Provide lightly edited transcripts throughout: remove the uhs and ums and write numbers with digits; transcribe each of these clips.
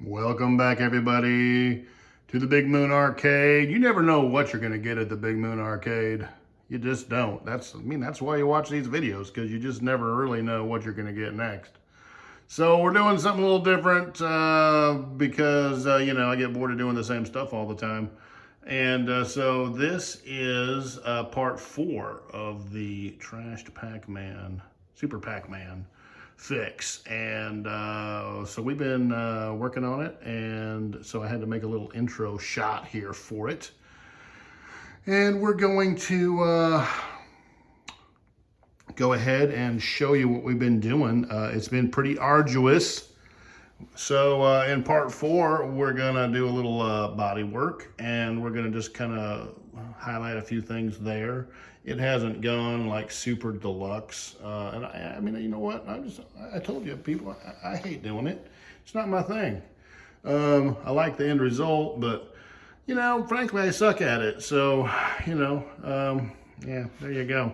Welcome back, everybody, to the Big Moon Arcade. You never know what you're going to get at the Big Moon Arcade. You just don't. That's why you watch these videos, because you just never really know what you're going to get next. So we're doing something a little different because, I get bored of doing the same stuff all the time. And so this is part 4 of the trashed Pac-Man, Super Pac-Man fix. And so we've been working on it, and so I had to make a little intro shot here for it. And we're going to go ahead and show you what we've been doing. It's been pretty arduous. So in part 4, we're gonna do a little body work, and we're gonna just kind of highlight a few things there. It hasn't gone like super deluxe, and I mean, you know what? I told you, people, I hate doing it. It's not my thing. I like the end result, but frankly, I suck at it. So, yeah, there you go.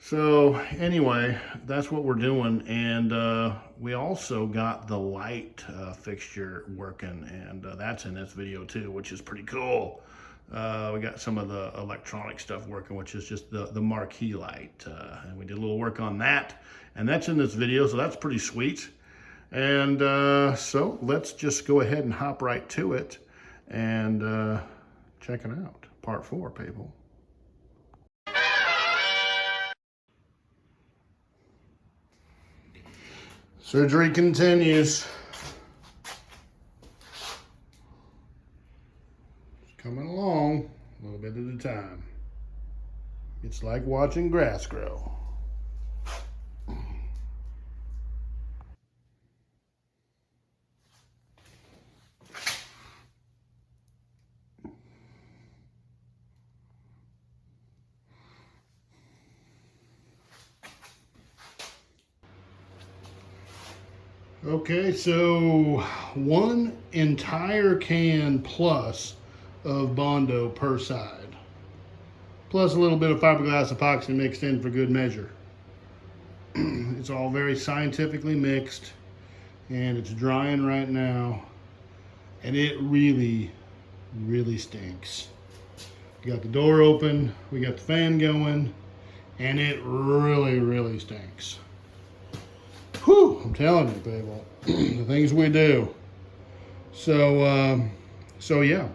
So anyway, that's what we're doing, and we also got the light fixture working, and that's in this video too, which is pretty cool. We got some of the electronic stuff working, which is just the marquee light, and we did a little work on that, and that's in this video, so that's pretty sweet. And so let's just go ahead and hop right to it and check it out. Part 4, people. Surgery continues. It's coming along a little bit at a time. It's like watching grass grow. Okay, so 1 entire can plus of Bondo per side, plus a little bit of fiberglass epoxy mixed in for good measure. It's all very scientifically mixed, and it's drying right now, and it really, really stinks. We got the door open, we got the fan going, and it really, really stinks. Whew, I'm telling you, people, the things we do. So yeah,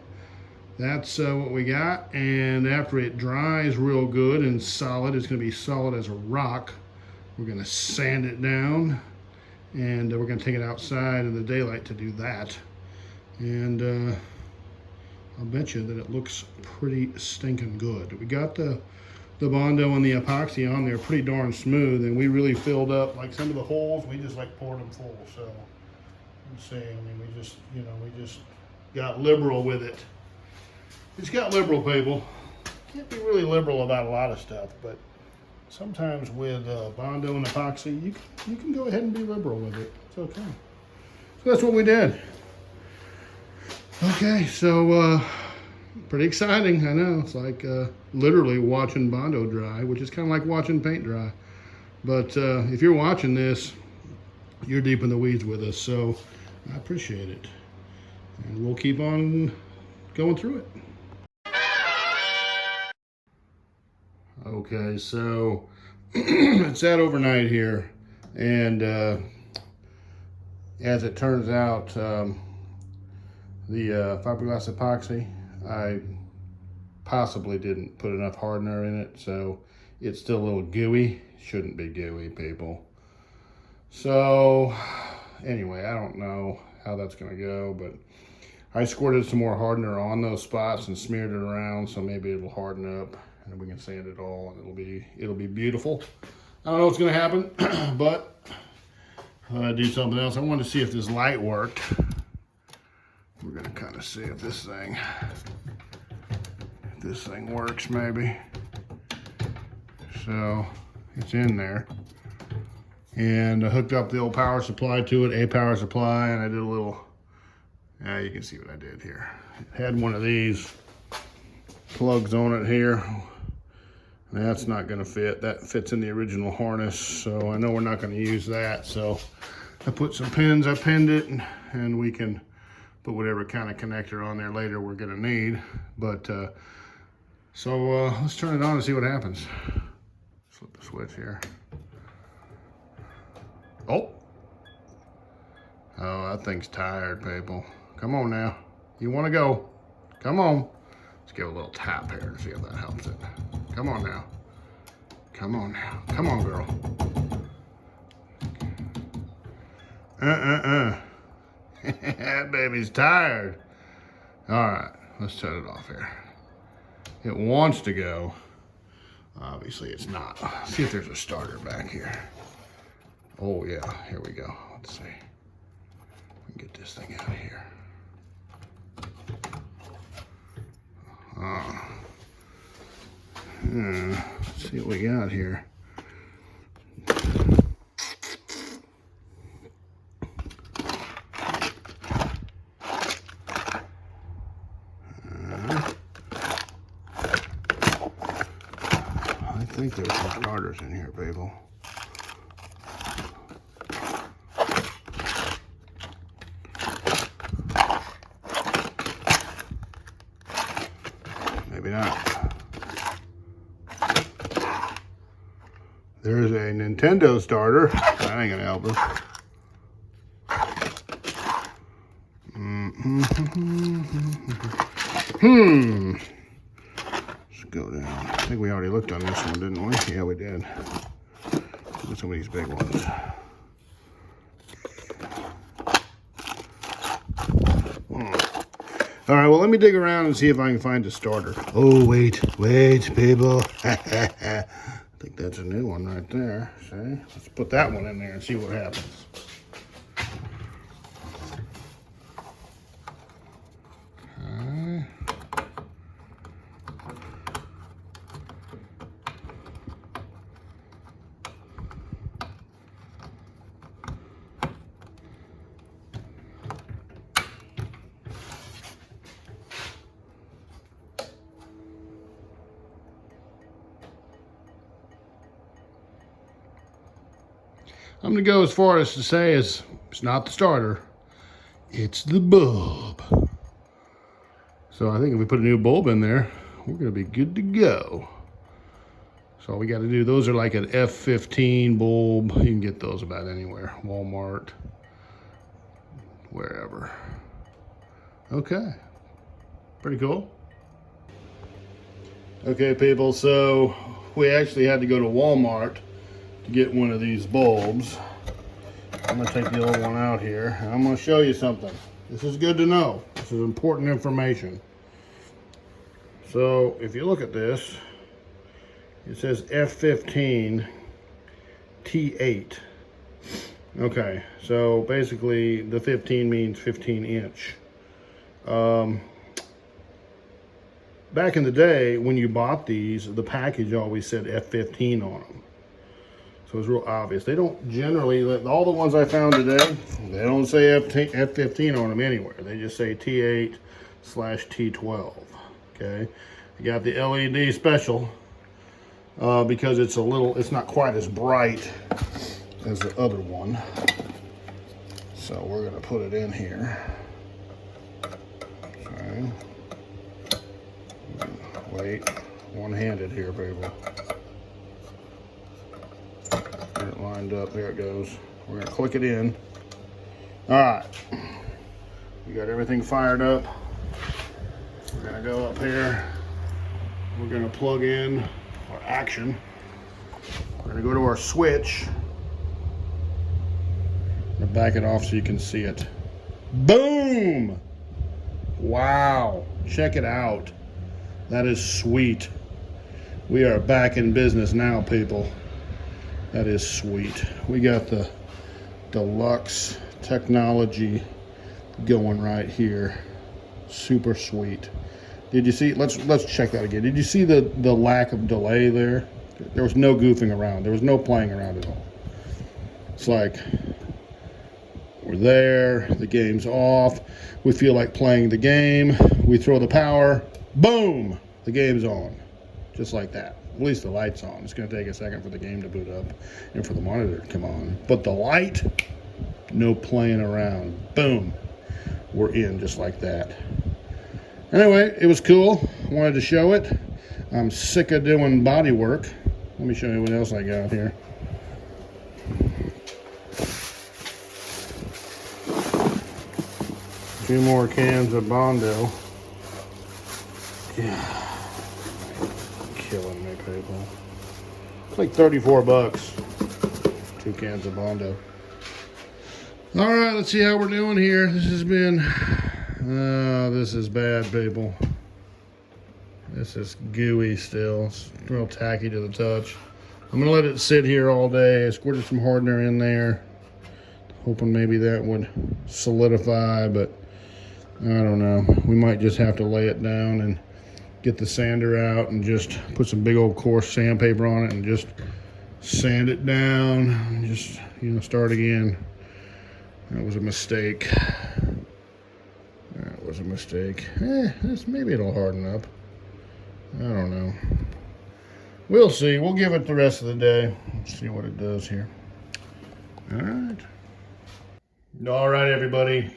that's what we got. And after it dries real good and solid, it's going to be solid as a rock. We're going to sand it down, and we're going to take it outside in the daylight to do that. And I'll bet you that it looks pretty stinking good. We got the Bondo and the epoxy on there pretty darn smooth, and we really filled up like some of the holes. We just like poured them full. So let's see. I mean, we just got liberal with it. It's got liberal, people. Can't be really liberal about a lot of stuff, but sometimes with Bondo and epoxy, you can go ahead and be liberal with it. It's okay. So that's what we did. Okay, so pretty exciting. I know, it's like literally watching Bondo dry, which is kind of like watching paint dry. But if you're watching this, you're deep in the weeds with us, so I appreciate it. And we'll keep on going through it. Okay, so it's sat overnight here, and as it turns out, the fiberglass epoxy, I possibly didn't put enough hardener in it, so it's still a little gooey. Shouldn't be gooey, people. So anyway, I don't know how that's gonna go, but I squirted some more hardener on those spots and smeared it around, so maybe it'll harden up and we can sand it all, and it'll be beautiful. I don't know what's gonna happen, but I do something else. I wanted to see if this light worked. We're gonna kind of see if this thing works, maybe. So it's in there, and I hooked up the old power supply to it, a power supply, and I did a little. You can see what I did here. It had one of these plugs on it here. That's not gonna fit. That fits in the original harness, so I know we're not gonna use that. So I put some pins, I pinned it, and we can put whatever kind of connector on there later we're gonna need. But so let's turn it on and see what happens. Flip the switch here. Oh, that thing's tired, people. Come on now. You want to go? Come on. Let's give it a little tap here and see if that helps it. Come on now. Come on now. Come on, girl. That baby's tired. All right, let's turn it off here. It wants to go. Obviously, it's not. Let's see if there's a starter back here. Oh, yeah. Here we go. Let's see. We can get this thing out of here. Let's see what we got here. I think there's some starters in here, people. Maybe not. There's a Nintendo starter. That ain't gonna help us. Let's go down. I think we already looked on this one, didn't we? Yeah, we did. Look at some of these big ones. All right, well, let me dig around and see if I can find a starter. Oh, wait, people. I think that's a new one right there. See? Let's put that one in there and see what happens. Okay. I'm going to go as far as to say it's not the starter, it's the bulb. So I think if we put a new bulb in there, we're going to be good to go. So all we got to do, those are like an F15 bulb. You can get those about anywhere, Walmart, wherever. Okay, pretty cool. Okay, people, so we actually had to go to Walmart to get one of these bulbs. I'm gonna take the old one out here and I'm gonna show you something. This is good to know. This is important information. So if you look at this, it says F15 T8. Okay, so basically the 15 means 15 inch. Back in the day when you bought these, the package always said F15 on them. So it's real obvious. They don't generally, all the ones I found today, they don't say F15 on them anywhere. They just say T8/T12. Okay, you got the LED special because it's it's not quite as bright as the other one. So we're gonna put it in here. Okay. Wait, one-handed here, people. Get it lined up. There it goes. We're gonna click it in. All right, we got everything fired up. We're gonna go up here. We're gonna plug in our action. We're gonna go to our switch. I'm gonna back it off so you can see it. Boom! Wow, check it out. That is sweet. We are back in business now, people. That is sweet. We got the deluxe technology going right here. Super sweet. Did you see? Let's check that again. Did you see the lack of delay there? There was no goofing around. There was no playing around at all. It's like we're there. The game's off. We feel like playing the game. We throw the power. Boom! The game's on. Just like that. At least the light's on. It's going to take a second for the game to boot up and for the monitor to come on. But the light, no playing around. Boom. were in just like that. Anyway, it was cool. Wanted to show it. I'm sick of doing body work. Let me show you what else I got here. A few more cans of Bondo. Yeah. Killing me, people. It's like 34 bucks. 2 cans of Bondo. All right, let's see how we're doing here. This has been, this is bad, people. This is gooey still. It's real tacky to the touch. I'm gonna let it sit here all day. I squirted some hardener in there, hoping maybe that would solidify, but I don't know. We might just have to lay it down and get the sander out and just put some big old coarse sandpaper on it and just sand it down and just, start again. That was a mistake. That was a mistake. Maybe it'll harden up. I don't know. We'll see. We'll give it the rest of the day. See what it does here. All right. All right, everybody.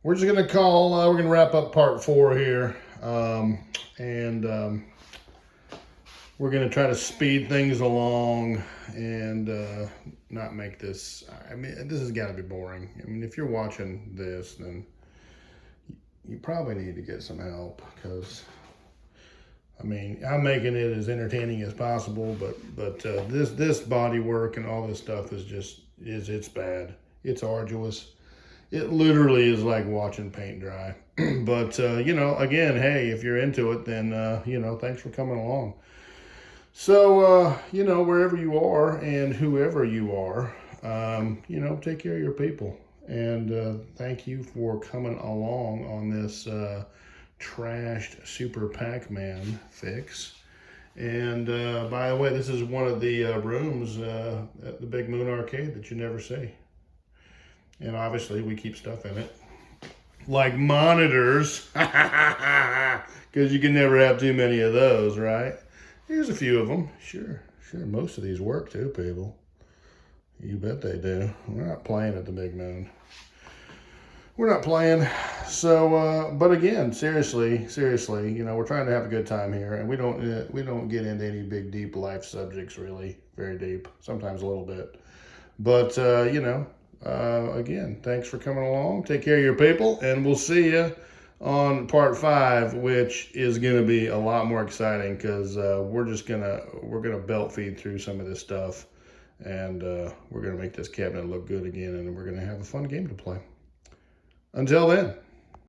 We're just gonna call. We're gonna wrap up part 4 here, and we're gonna try to speed things along and not make this. I mean, this has got to be boring. I mean, if you're watching this, then you probably need to get some help, because I mean, I'm making it as entertaining as possible, but this body work and all this stuff is just it's bad. It's arduous. It literally is like watching paint dry. But again, hey, if you're into it, then thanks for coming along. So wherever you are and whoever you are, take care of your people, and thank you for coming along on this trashed Super Pac-Man fix. And by the way, this is one of the rooms at the Big Moon Arcade that you never see. And obviously we keep stuff in it, like monitors, because you can never have too many of those, right? Here's a few of them. Sure, most of these work too, people. You bet they do. We're not playing at the Big Moon. We're not playing. So, but again, seriously, we're trying to have a good time here, and we don't get into any big, deep life subjects, really, very deep. Sometimes a little bit, but again, thanks for coming along. Take care of your people, and we'll see you on part 5, which is going to be a lot more exciting, because we're gonna belt feed through some of this stuff, and we're gonna make this cabinet look good again, and we're gonna have a fun game to play. Until then.